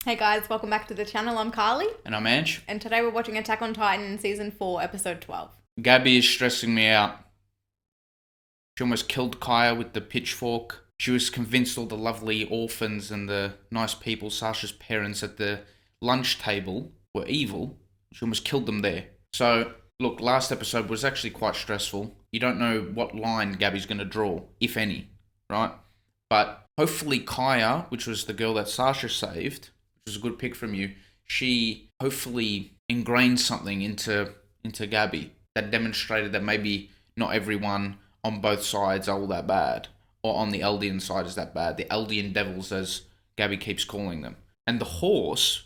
Hey guys, welcome back to the channel. I'm Carly. And I'm Ange. And today we're watching Attack on Titan Season 4, Episode 12. Gabby is stressing me out. She almost killed Kaya with the pitchfork. She was convinced all the lovely orphans and the nice people, Sasha's parents at the lunch table, were evil. She almost killed them there. So, look, last episode was actually quite stressful. You don't know what line Gabby's going to draw, if any, right? But hopefully Kaya, which was the girl that Sasha saved, which was a good pick from you, she hopefully ingrained something into Gabby that demonstrated that maybe not everyone on both sides are all that bad, or on the Eldian side is that bad. The Eldian devils, as Gabby keeps calling them. And the horse,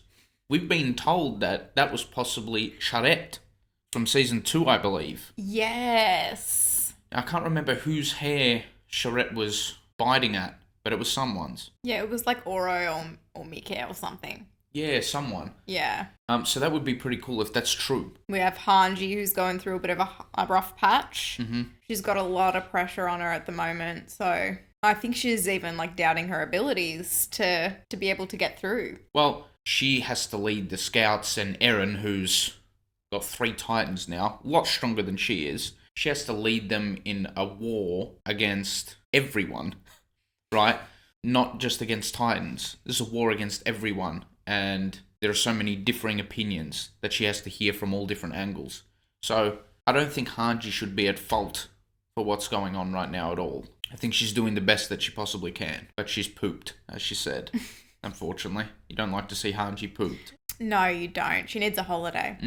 we've been told that that was possibly Charette from Season 2, I believe. Yes. I can't remember whose hair Charette was biting at, but it was someone's. Yeah, it was like Oro or Mike or something. Yeah, someone. Yeah. So that would be pretty cool if that's true. We have Hanji, who's going through a bit of a rough patch. Mm-hmm. She's got a lot of pressure on her at the moment, so I think she's even like doubting her abilities to be able to get through. Well, she has to lead the scouts, and Eren, who's got 3 Titans now, a lot stronger than she is, she has to lead them in a war against everyone, right? Not just against Titans. This is a war against everyone, and there are so many differing opinions that she has to hear from all different angles. So I don't think Hanji should be at fault for what's going on right now at all. I think she's doing the best that she possibly can, but she's pooped, as she said. Unfortunately, you don't like to see Hanji pooped. No, you don't. She needs a holiday.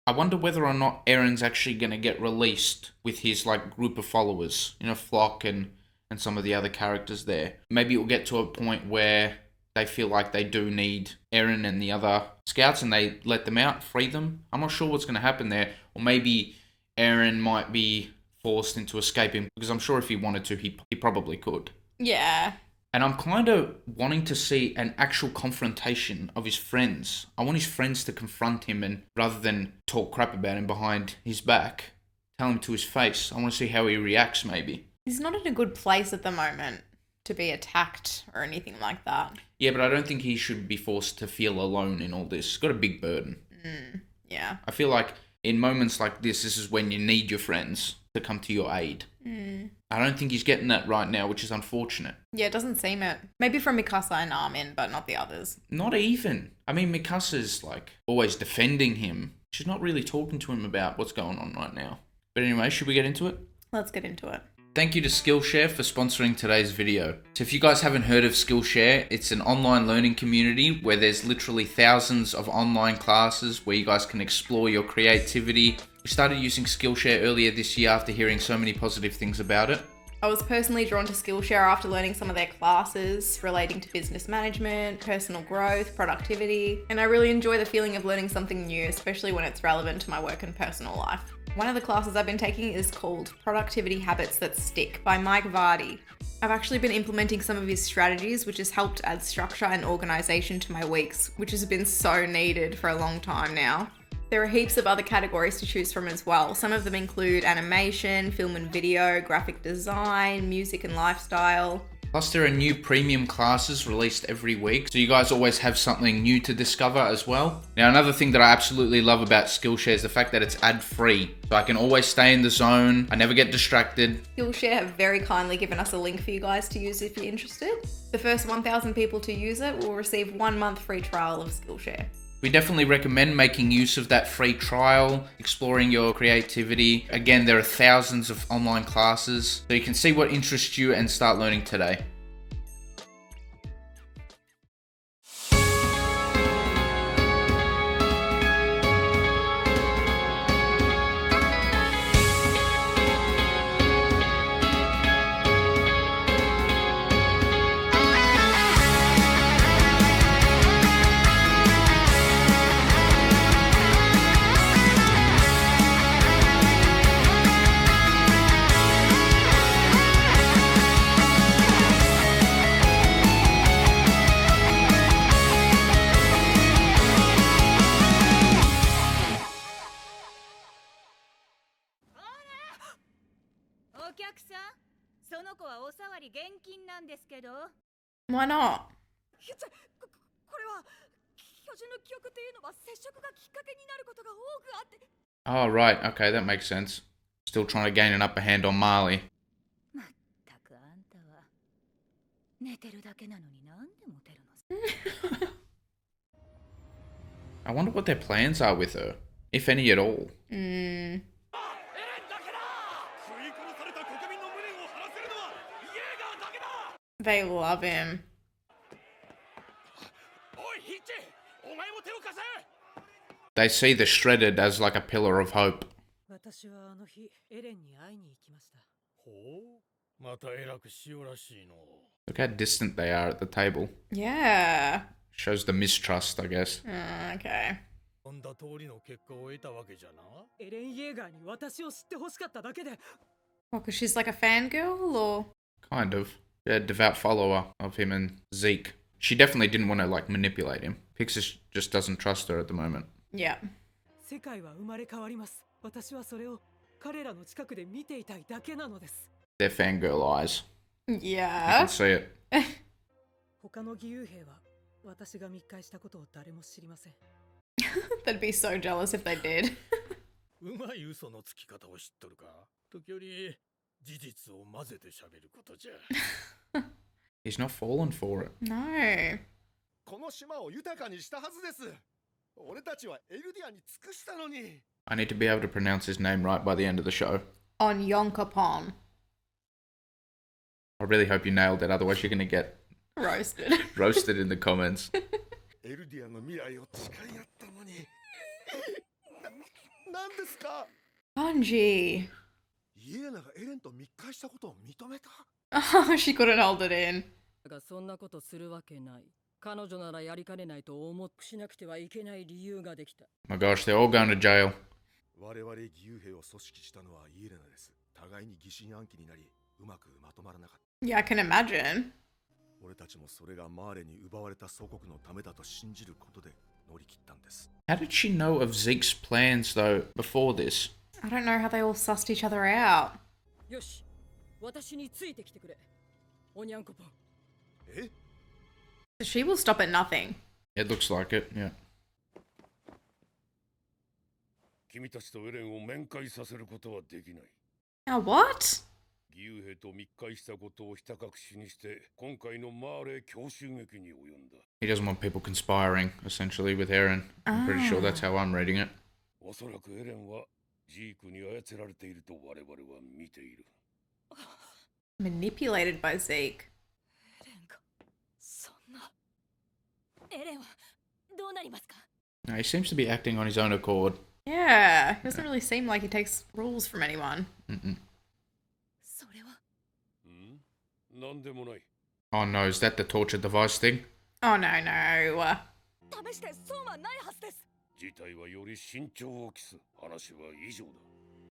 I wonder whether or not Eren's actually going to get released with his group of followers, Flock and some of the other characters there. Maybe it will get to a point where they feel like they do need Eren and the other scouts and they let them out, free them. I'm not sure what's going to happen there. Or maybe Eren might be forced into escaping, because I'm sure if he wanted to, he probably could. Yeah. And I'm kind of wanting to see an actual confrontation of his friends. I want his friends to confront him, and rather than talk crap about him behind his back, tell him to his face. I want to see how he reacts, maybe. He's not in a good place at the moment to be attacked or anything like that. Yeah, but I don't think he should be forced to feel alone in all this. He's got a big burden. Yeah. I feel like in moments like this is when you need your friends to come to your aid. I don't think he's getting that right now, which is unfortunate. Yeah, it doesn't seem it. Maybe from Mikasa and Armin, but not the others. Not even. I mean, Mikasa's always defending him. She's not really talking to him about what's going on right now. But anyway, should we get into it? Let's get into it. Thank you to Skillshare for sponsoring today's video. So if you guys haven't heard of Skillshare, it's an online learning community where there's literally thousands of online classes where you guys can explore your creativity. We started using Skillshare earlier this year after hearing so many positive things about it. I was personally drawn to Skillshare after learning some of their classes relating to business management, personal growth, productivity, and I really enjoy the feeling of learning something new, especially when it's relevant to my work and personal life. One of the classes I've been taking is called Productivity Habits That Stick by Mike Vardy. I've actually been implementing some of his strategies, which has helped add structure and organization to my weeks, which has been so needed for a long time now. There are heaps of other categories to choose from as well. Some of them include animation, film and video, graphic design, music and lifestyle. Plus there are new premium classes released every week, so you guys always have something new to discover as well. Now another thing that I absolutely love about Skillshare is the fact that it's ad-free, so I can always stay in the zone, I never get distracted. Skillshare have very kindly given us a link for you guys to use if you're interested. The first 1,000 people to use it will receive 1 month free trial of Skillshare. We definitely recommend making use of that free trial, exploring your creativity. Again, there are thousands of online classes, so you can see what interests you and start learning today. Why not? Oh, right. Okay, that makes sense. Still trying to gain an upper hand on Marley. I wonder what their plans are with her, if any at all. They love him. They see the Shredded as like a pillar of hope. Look how distant they are at the table. Yeah. Shows the mistrust, I guess. Okay. Well, because she's like a fangirl, or? Kind of. Yeah, devout follower of him and Zeke. She definitely didn't want to like manipulate him. Pixis just doesn't trust her at the moment. Yeah. They're fangirl eyes. Yeah. You can see it. They'd be so jealous if they did. He's not fallen for it. No. I need to be able to pronounce his name right by the end of the show. On Yonkapon. I really hope you nailed it, otherwise you're going to get Roasted. roasted in the comments. Bungie. Oh, she couldn't hold it in. My gosh, they're all going to jail. Yeah, I can imagine. How did she know of Zeke's plans, though, before this? I don't know how they all sussed each other out. She will stop at nothing. It looks like it, yeah. Oh, what? He doesn't want people conspiring, essentially, with Eren. I'm pretty sure that's how I'm reading it. Manipulated by Zeke. No, he seems to be acting on his own accord. Yeah, he doesn't really seem like he takes rules from anyone. Oh no, is that the torture device thing? Oh, no.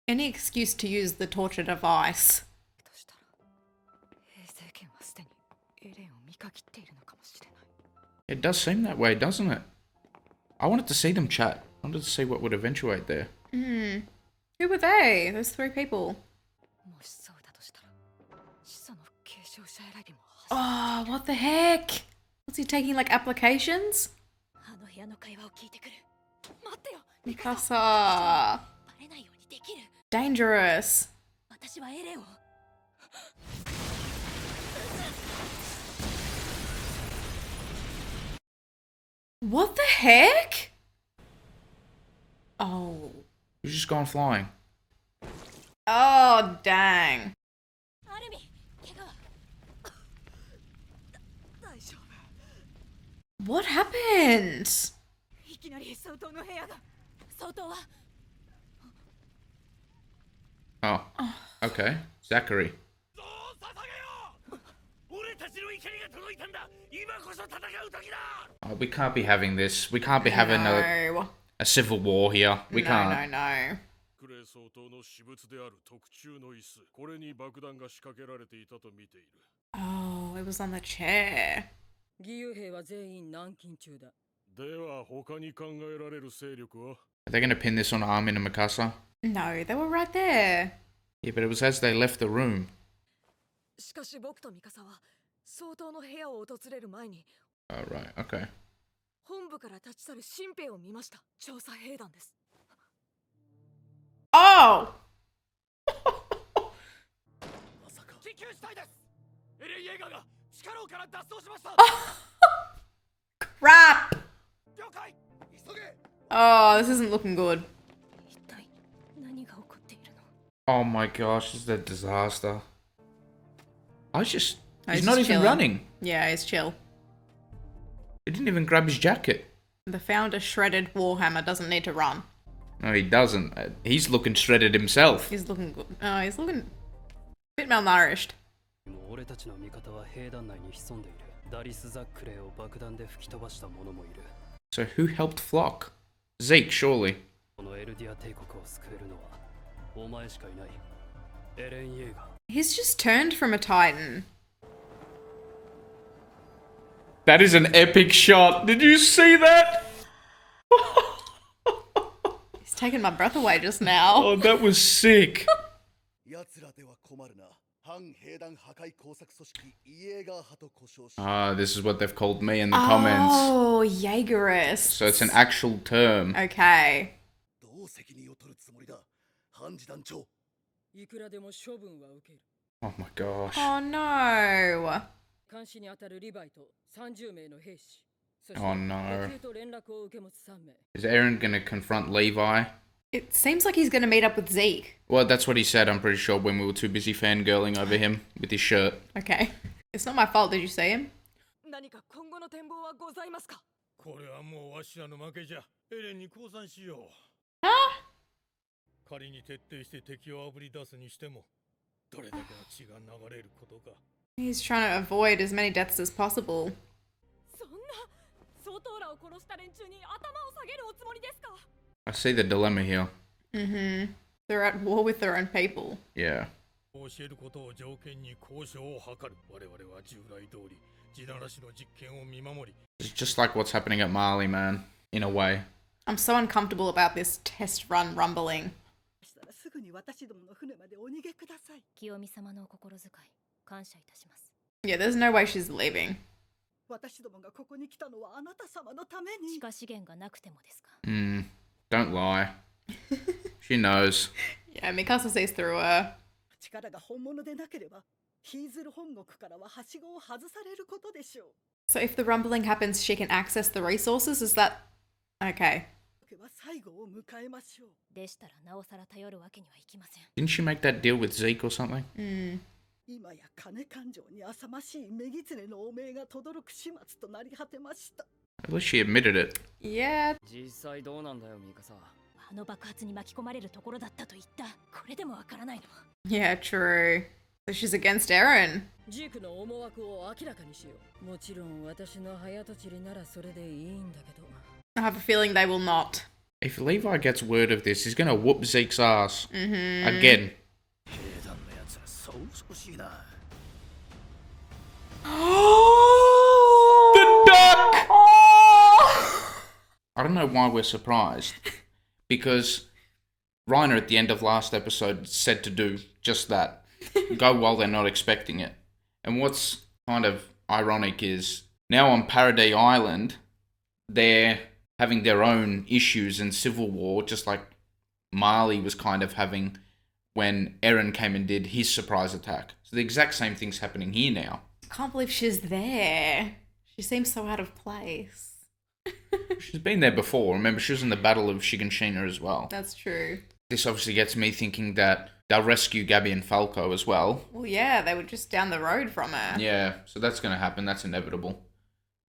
Any excuse to use the torture device. It does seem that way, doesn't it? I wanted to see them chat. I wanted to see what would eventuate there. Who were they? Those three people. Oh, what the heck? Was he taking like applications? Mikasa. Dangerous. What the heck? Oh. He's just gone flying. Oh, dang. What happened? Oh, okay. Zachary. Oh, we can't be having this. We can't be having a civil war here. We can't. No. Oh, it was on the chair. Are they going to pin this on Armin and Mikasa? No, they were right there. Yeah, but it was as they left the room. Oh, right, okay. 本部から立ち去る新兵を見ました。調査兵団です。 Oh! まさか緊急事態です。エレン・イェーガーが地下牢から脱走しました。 Crap! 了解。急げ。 Oh, this isn't looking good. 一体何が起こっているの？ Oh my gosh, this is a disaster. He's he's not just even chilling. running. Yeah, he's chill. He didn't even grab his jacket. The founder shredded Warhammer doesn't need to run. No, he doesn't. He's looking shredded himself. He's looking good. Oh, he's looking a bit malnourished. 俺たちの味方は兵団内に潜んでいる。ダリス・ザックレーを爆弾で吹き飛ばした者もいる。 So who helped Flock? Zeke, surely. このエルディア帝国を救えるのはお前しかいない。エレン・イェーガー。 He's just turned from a Titan. That is an epic shot. Did you see that? He's taken my breath away just now. Oh, that was sick. Ah, this is what they've called me in the comments. Oh, Jaegerists. So it's an actual term. Okay. いくらでも処分は受ける。 Oh my gosh. Oh no. 監視に当たるリヴァイと30名の兵士。そして Oh no. 補給と連絡を受け持つ3名。 Is Aaron gonna confront Levi? It seems like he's going to meet up with Zeke. Well, that's what he said, I'm pretty sure, when we were too busy fangirling over him with his shirt. Okay. It's not my fault. Did you see him? 何か今後の展望はございますか？これはもうわしらの負けじゃ。エレンに降参しよう。 Huh? 仮に徹底して敵をあぶり出すにしても、どれだけの血が流れることか。 He's trying to avoid as many deaths as possible. そんな相当らを殺した連中に頭を下げるおつもりですか？ I see the dilemma here. Mm-hmm. They're at war with their own people. Yeah. 教えることを条件に交渉を図る。我々は従来通り、地ならしの実験を見守り。 It's just like what's happening at Marley, man, in a way. I'm so uncomfortable about this test run rumbling. すぐに私どもの船までお逃げください。清美様のお心遣い、感謝いたします。 Yeah, there's no way she's leaving. 私どもがここに来たのはあなた様のために。地下資源がなくてもですか？ Don't lie. She knows. Yeah, Mikasa sees through her. 力が本物でなければ、ヒーズル本国からははしごを外されることでしょう。 So if the rumbling happens, she can access the resources? Is that... Okay. 最後を迎えましょう。でしたらなおさら頼るわけにはいきません。 Didn't she make that deal with Zeke or something? 今や金勘定に浅ましい女狐の汚名が轟く始末となり果てました。 At least she admitted it. Yeah. 実際どうなんだよミカサ。あの爆発に巻き込まれるところだったと言った。これでもわからないの。 Yeah, true. So she's against Eren. ジークの思惑を明らかにしよう。もちろん私の早とちりならそれでいいんだけど。 I have a feeling they will not. If Levi gets word of this, he's gonna whoop Zeke's ass. Again. 兵団のやつはそう少しいな。 The duck! I don't know why we're surprised. Because Reiner at the end of last episode said to do just that. Go while they're not expecting it. And what's kind of ironic is now on Paradise Island, they're having their own issues and civil war, just like Marley was kind of having when Eren came and did his surprise attack. So the exact same thing's happening here now. I can't believe she's there. She seems so out of place. She's been there before. Remember, she was in the Battle of Shiganshina as well. That's true. This obviously gets me thinking that they'll rescue Gabby and Falco as well. Well, yeah, they were just down the road from her. Yeah, so that's going to happen. That's inevitable.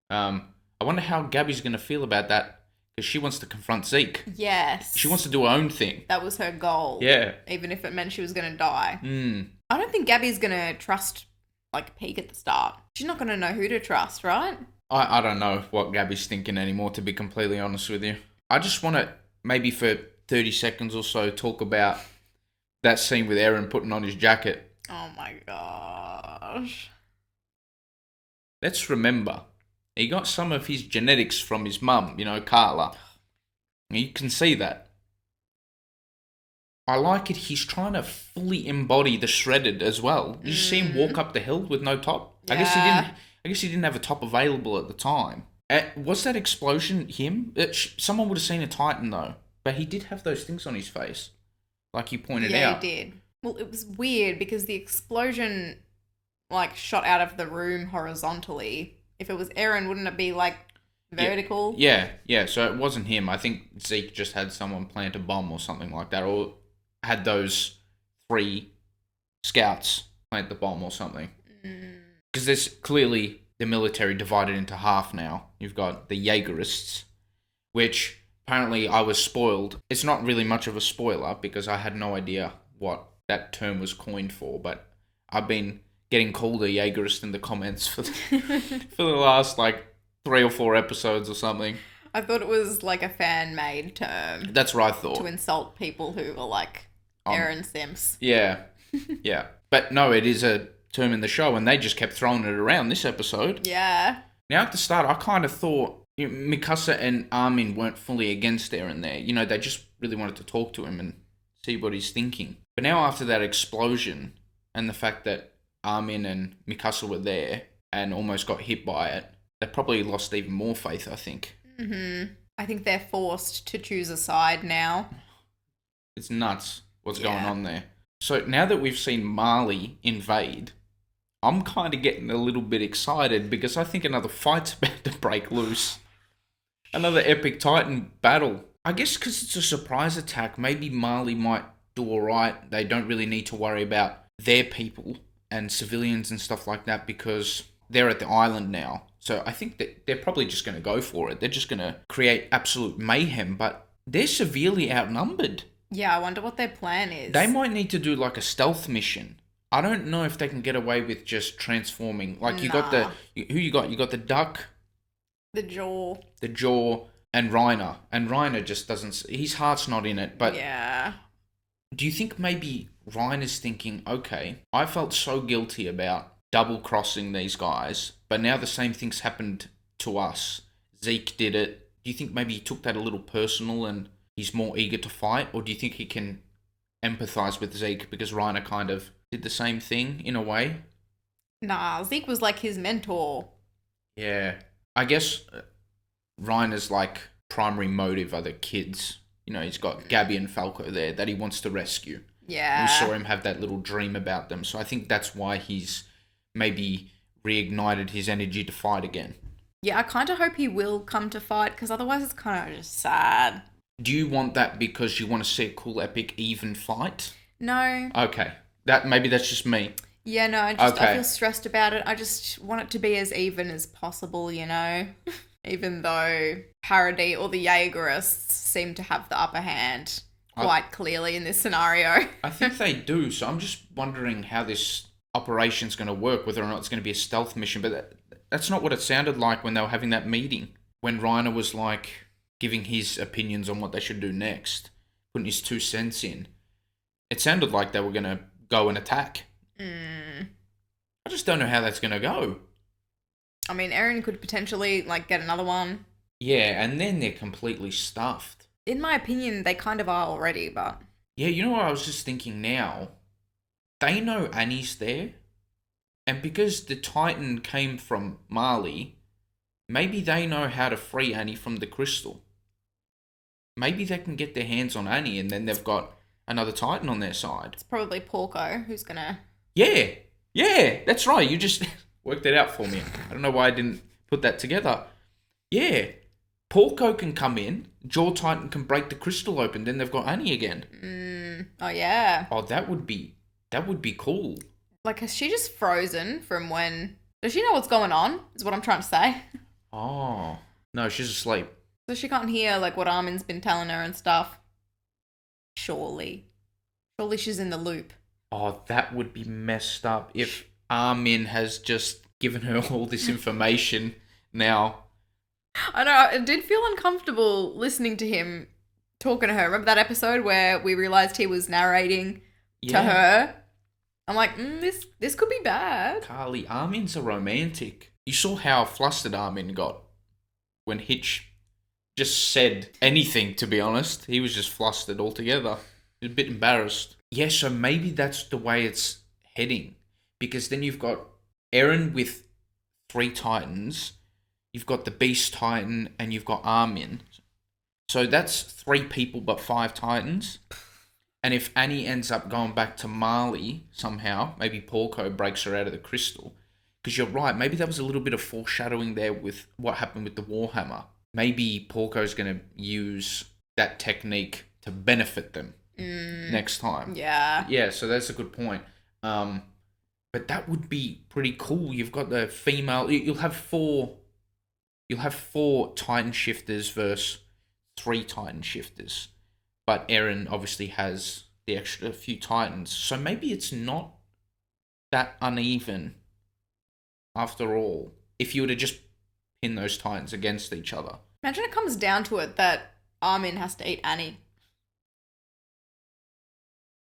I wonder how Gabby's going to feel about that, because she wants to confront Zeke. Yes. She wants to do her own thing. That was her goal. Yeah. Even if it meant she was going to die. Mm. I don't think Gabby's going to trust, like, Pete at the start. She's not going to know who to trust, right? I don't know what Gabby's thinking anymore, to be completely honest with you. I just want to, maybe for 30 seconds or so, talk about that scene with Eren putting on his jacket. Oh my gosh. Let's remember, he got some of his genetics from his mum, you know, Carla. You can see that. I like it, he's trying to fully embody the shredded as well. Did you see him walk up the hill with no top? Yeah. I guess he didn't have a top available at the time. Was that explosion him? Someone would have seen a Titan though, but he did have those things on his face, like you pointed Yeah, out. he did. Well, it was weird because the explosion, like, shot out of the room horizontally. If it was Eren, wouldn't it be, like, vertical? Yeah. So it wasn't him. I think Zeke just had someone plant a bomb or something like that, or had those 3 scouts plant the bomb or something. Because there's clearly the military divided into half now. You've got the Jaegerists, which apparently I was spoiled. It's not really much of a spoiler because I had no idea what that term was coined for, but I've been getting called a Jaegerist in the comments for the last, like, 3 or 4 episodes or something. I thought it was, like, a fan-made term That's what I thought. to insult people who were, like, Eren Sims. Yeah. Yeah. But no, it is a term in the show, and they just kept throwing it around this episode. Yeah. Now, at the start, I kind of thought Mikasa and Armin weren't fully against Eren there. You know, they just really wanted to talk to him and see what he's thinking. But now, after that explosion, and the fact that Armin and Mikasa were there and almost got hit by it, they probably lost even more faith, I think. I think they're forced to choose a side now. It's nuts what's going on there. So now that we've seen Marley invade, I'm kind of getting a little bit excited because I think another fight's about to break loose. Another epic Titan battle. I guess because it's a surprise attack, maybe Marley might do alright. They don't really need to worry about their people and civilians and stuff like that because they're at the island now. So I think that they're probably just going to go for it. They're just going to create absolute mayhem, but they're severely outnumbered. Yeah, I wonder what their plan is. They might need to do like a stealth mission. I don't know if they can get away with just transforming. Like you got who you got? You got the duck, the jaw, and Reiner. And Reiner just doesn't. His heart's not in it. But yeah. Do you think maybe Reiner's thinking, okay, I felt so guilty about double crossing these guys, but now the same thing's happened to us. Zeke did it. Do you think maybe he took that a little personal and he's more eager to fight, or do you think he can empathize with Zeke because Reiner kind of did the same thing in a way? Nah, Zeke was like his mentor. Yeah. I guess Reiner's like primary motive are the kids. You know, he's got Gabby and Falco there that he wants to rescue. Yeah. We saw him have that little dream about them. So I think that's why he's maybe reignited his energy to fight again. Yeah, I kind of hope he will come to fight because otherwise it's kind of just sad. Do you want that because you want to see a cool, epic, even fight? No. Okay. Maybe that's just me. Yeah, no, I feel stressed about it. I just want it to be as even as possible, you know? Even though Parody or the Jaegerists seem to have the upper hand quite clearly in this scenario. I think they do, so I'm just wondering how this operation's going to work, whether or not it's going to be a stealth mission, but that's not what it sounded like when they were having that meeting, when Reiner was like giving his opinions on what they should do next, putting his 2 cents in. It sounded like they were going to go and attack. I just don't know how that's going to go. I mean, Eren could potentially, like, get another one. Yeah, and then they're completely stuffed. In my opinion, they kind of are already, but... Yeah, you know what I was just thinking now? They know Annie's there, and because the Titan came from Marley, maybe they know how to free Annie from the crystal. Maybe they can get their hands on Annie, and then they've got another Titan on their side. It's probably Porco who's gonna... Yeah, that's right. You just worked it out for me. I don't know why I didn't put that together. Yeah, Porco can come in, Jaw Titan can break the crystal open, then they've got Annie again. Oh, yeah. Oh, that would be cool. Like, has she just frozen from when... Does she know what's going on, is what I'm trying to say. Oh, no, she's asleep. So she can't hear, like, what Armin's been telling her and stuff. Surely she's in the loop. Oh, that would be messed up if Armin has just given her all this information now. I know, I did feel uncomfortable listening to him talking to her. Remember that episode where we realised he was narrating to her? I'm like, this could be bad. Carly, Armin's a romantic. You saw how flustered Armin got when Hitch just said anything, to be honest. He was just flustered altogether. He was a bit embarrassed. Yeah, so maybe that's the way it's heading. Because then you've got Eren with 3 Titans. you've got the Beast Titan, and you've got Armin. So that's 3 people but 5 Titans. And if Annie ends up going back to Marley somehow, maybe Porco breaks her out of the crystal. Because you're right, maybe that was a little bit of foreshadowing there with what happened with the Warhammer. Maybe Porco's going to use that technique to benefit them next time. Yeah. Yeah, so that's a good point. But that would be pretty cool. You've got the female. You'll have 4 Titan shifters versus 3 Titan shifters. But Eren obviously has the extra few Titans. So maybe it's not that uneven after all. If you were to just pin those Titans against each other. Imagine it comes down to it that Armin has to eat Annie.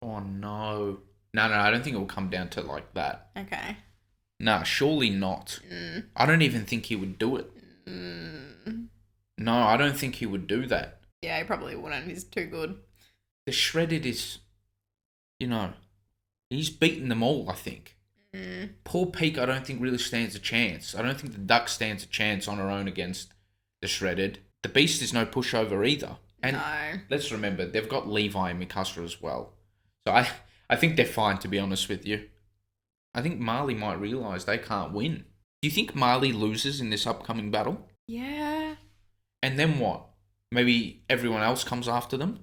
Oh no. No, I don't think it will come down to like that. Okay. Nah, surely not. I don't even think he would do it. No, I don't think he would do that. Yeah, he probably wouldn't. He's too good. The Shredded is, he's beaten them all, I think. Poor Peak, I don't think really stands a chance. I don't think the Duck stands a chance on her own against the Shredded. The Beast is no pushover either. And No. let's remember, they've got Levi and Mikasa as well. So I think they're fine, to be honest with you. I think Marley might realise they can't win. Do you think Marley loses in this upcoming battle? Yeah. And then what? Maybe everyone else comes after them?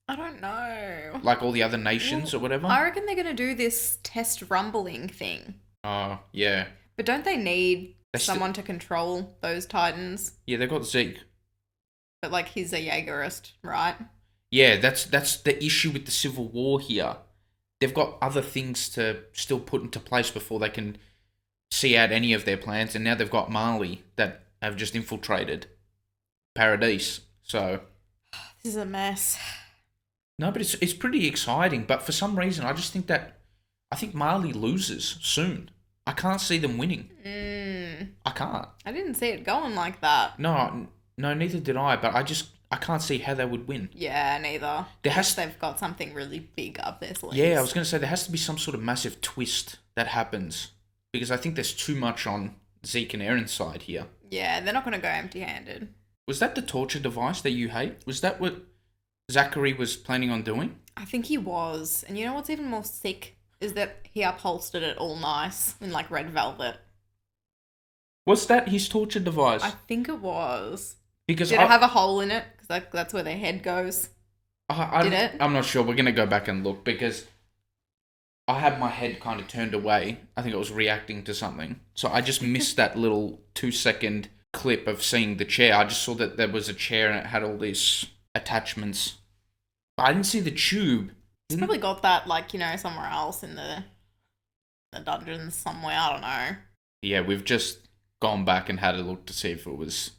I don't know. Like all the other nations or whatever? I reckon they're going to do this test rumbling thing. Oh, yeah. But don't they need They still- someone to control those Titans? Yeah, they've got Zeke. But like he's a Jaegerist, right? Yeah, that's the issue with the Civil War here. They've got other things to still put into place before they can see out any of their plans, and now they've got Marley that have just infiltrated Paradise. So This is a mess. no, but it's pretty exciting. But for some reason, I think Marley loses soon. I can't see them winning. I can't. I didn't see it going like that. No, neither did I. But I can't see how they would win. Yeah, neither. There has Unless they've got something really big up their sleeves. Yeah, I was going to say there has to be some sort of massive twist that happens because I think there's too much on Zeke and Eren's side here. Yeah, they're not going to go empty-handed. Was that the torture device that you hate? Was that what Zachary was planning on doing? I think he was. And you know what's even more sick is that he upholstered it all nice in like red velvet. Was that his torture device? I think it was. Because Did it have a hole in it? Because that's where their head goes. Did it? I'm not sure. We're going to go back and look because I had my head kind of turned away. I think I was reacting to something. So I just missed that little 2-second clip of seeing the chair. I just saw that there was a chair and it had all these attachments. I didn't see the tube. He's probably got that like, somewhere else in the dungeons somewhere. I don't know. Yeah, we've just gone back and had a look to see if it was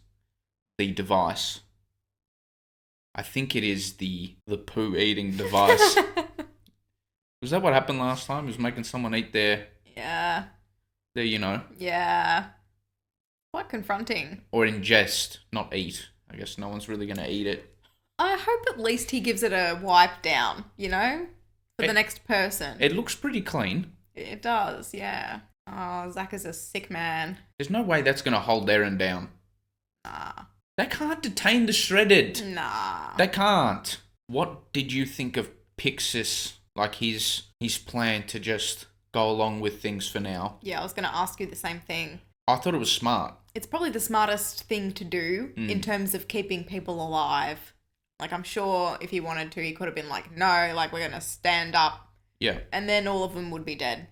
the device. I think it is the poo eating device. Was that what happened last time? It was making someone eat their Yeah. Yeah. Quite confronting. Or ingest, not eat. I guess no one's really going to eat it. I hope at least he gives it a wipe down, for the next person. It looks pretty clean. It does, yeah. Oh, Zach is a sick man. There's no way that's going to hold Eren down. Nah. They can't detain the Shredded. Nah. They can't. What did you think of Pixis? Like his plan to just go along with things for now? Yeah, I was going to ask you the same thing. I thought it was smart. It's probably the smartest thing to do in terms of keeping people alive. Like, I'm sure if he wanted to, he could have been like, no, like, we're going to stand up. Yeah. And then all of them would be dead.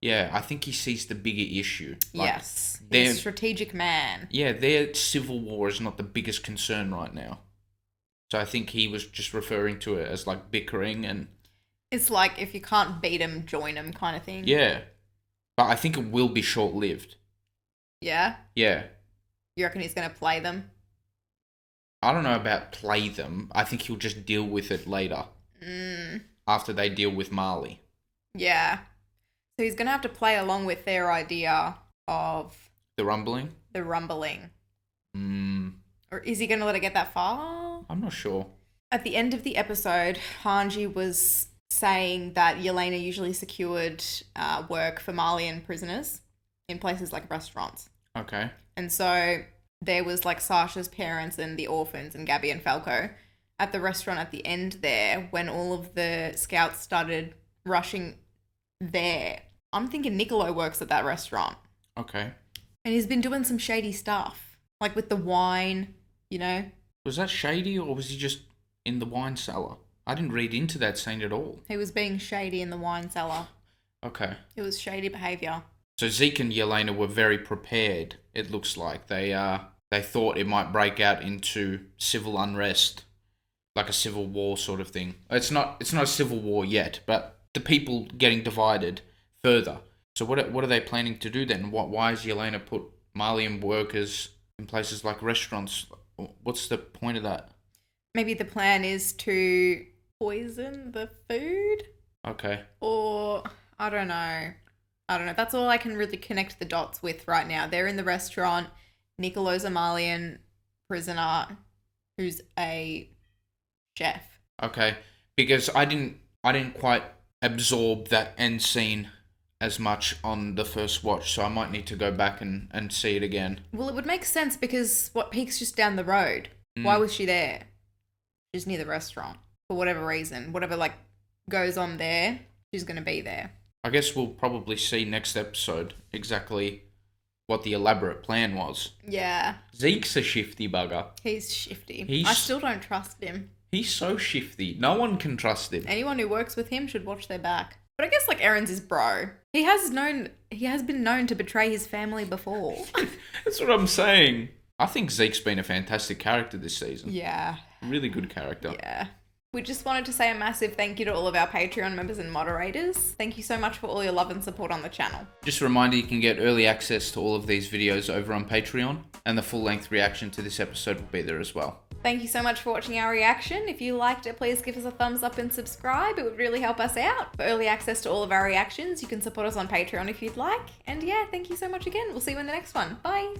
Yeah, I think he sees the bigger issue. Like, yes. He's a strategic man. Yeah, their civil war is not the biggest concern right now. So I think he was just referring to it as like bickering and... It's like, if you can't beat him, join him kind of thing. Yeah. But I think it will be short-lived. Yeah? Yeah. You reckon he's going to play them? I don't know about play them. I think he'll just deal with it later. After they deal with Marley. Yeah. So he's going to have to play along with their idea of... The rumbling? The rumbling. Or is he going to let it get that far? I'm not sure. At the end of the episode, Hanji was saying that Yelena usually secured work for Malian prisoners in places like restaurants. Okay. And so there was like Sasha's parents and the orphans and Gabby and Falco at the restaurant at the end there when all of the scouts started rushing there. I'm thinking Niccolo works at that restaurant. Okay. And he's been doing some shady stuff. Like with the wine, you know? Was that shady or was he just in the wine cellar? I didn't read into that scene at all. He was being shady in the wine cellar. Okay. It was shady behaviour. So Zeke and Yelena were very prepared, it looks like. They thought it might break out into civil unrest, like a civil war sort of thing. It's not a civil war yet, but the people getting divided further. So what are they planning to do then? Why has Yelena put Malian workers in places like restaurants? What's the point of that? Maybe the plan is to poison the food? Okay. Or, I don't know. That's all I can really connect the dots with right now. They're in the restaurant. Niccolo's a Malian prisoner who's a chef. Okay. Because I didn't quite absorb that end scene as much on the first watch, so I might need to go back and see it again. Well, it would make sense because Peak's just down the road. Why was she there? She's near the restaurant. For whatever reason. Whatever, like, goes on there, she's going to be there. I guess we'll probably see next episode exactly what the elaborate plan was. Yeah. Zeke's a shifty bugger. He's shifty. He's- I still don't trust him. He's so shifty. No one can trust him. Anyone who works with him should watch their back. But I guess, like, Aaron's his bro. He has been known to betray his family before. That's what I'm saying. I think Zeke's been a fantastic character this season. Yeah. Really good character. Yeah. We just wanted to say a massive thank you to all of our Patreon members and moderators. Thank you so much for all your love and support on the channel. Just a reminder, you can get early access to all of these videos over on Patreon, and the full-length reaction to this episode will be there as well. Thank you so much for watching our reaction. If you liked it, please give us a thumbs up and subscribe. It would really help us out. For early access to all of our reactions, you can support us on Patreon if you'd like. And yeah, thank you so much again. We'll see you in the next one. Bye.